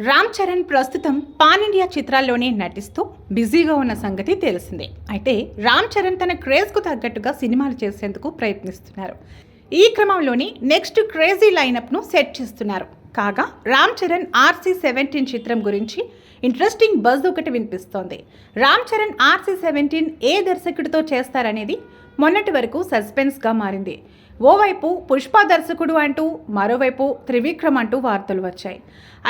రామ్ చరణ్ ప్రస్తుతం pan India చిత్రాల్లోనే నటిస్తూ బిజీగా ఉన్న సంగతి తెలిసిందే. అయితే రామ్ చరణ్ తన క్రేజ్కు తగ్గట్టుగా సినిమాలు చేసేందుకు ప్రయత్నిస్తున్నారు. ఈ క్రమంలోని నెక్స్ట్ క్రేజీ లైనప్ను సెట్ చేస్తున్నారు. కాగా రామ్ చరణ్ RC-17 చిత్రం గురించి ఇంట్రెస్టింగ్ బజ్ ఒకటి వినిపిస్తోంది. రామ్ చరణ్ RC-17 ఏ దర్శకుడితో చేస్తారనేది మొన్నటి వరకు సస్పెన్స్గా మారింది. ఓవైపు పుష్ప దర్శకుడు అంటూ, మరోవైపు త్రివిక్రమ్ అంటూ వార్తలు వచ్చాయి.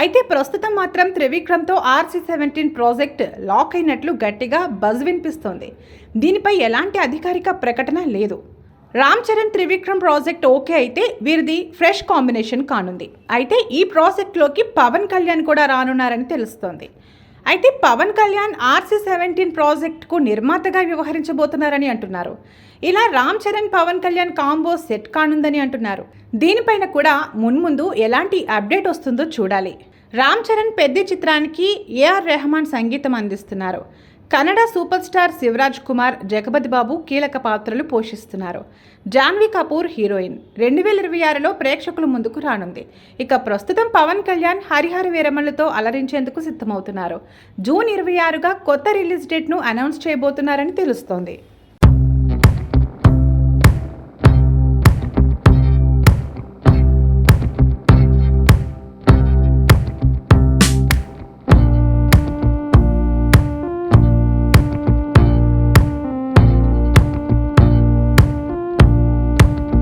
అయితే ప్రస్తుతం మాత్రం త్రివిక్రమ్తో RC-17 ప్రాజెక్ట్ లాక్ అయినట్లు గట్టిగా బజ్ వినిపిస్తోంది. దీనిపై ఎలాంటి అధికారిక ప్రకటన లేదు. రామ్ చరణ్ త్రివిక్రమ్ ప్రాజెక్ట్ ఓకే అయితే వీరిది ఫ్రెష్ కాంబినేషన్ కానుంది. అయితే ఈ ప్రాజెక్ట్లోకి పవన్ కళ్యాణ్ కూడా రానున్నారని తెలుస్తోంది. అయితే పవన్ కళ్యాణ్ RC-17 ప్రాజెక్టుకు నిర్మాతగా వ్యవహరించబోతున్నారని అంటున్నారు. ఇలా రామ్ చరణ్ పవన్ కళ్యాణ్ కాంబో సెట్ కానుందని అంటున్నారు. దీనిపైన కూడా మున్ముందు ఎలాంటి అప్డేట్ వస్తుందో చూడాలి. రామ్ చరణ్ పెద్ద చిత్రానికి AR రెహమాన్ సంగీతం అందిస్తున్నారు. కన్నడ సూపర్ స్టార్ శివరాజ్ కుమార్, జగపతి బాబు కీలక పాత్రలు పోషిస్తున్నారు. జాన్వీ కపూర్ హీరోయిన్. 2026లో ప్రేక్షకుల ముందుకు రానుంది. ఇక ప్రస్తుతం పవన్ కళ్యాణ్ హరిహర వీరమలతో అలరించేందుకు సిద్ధమవుతున్నారు. జూన్ 26గా కొత్త రిలీజ్ డేట్ను అనౌన్స్ చేయబోతున్నారని తెలుస్తోంది.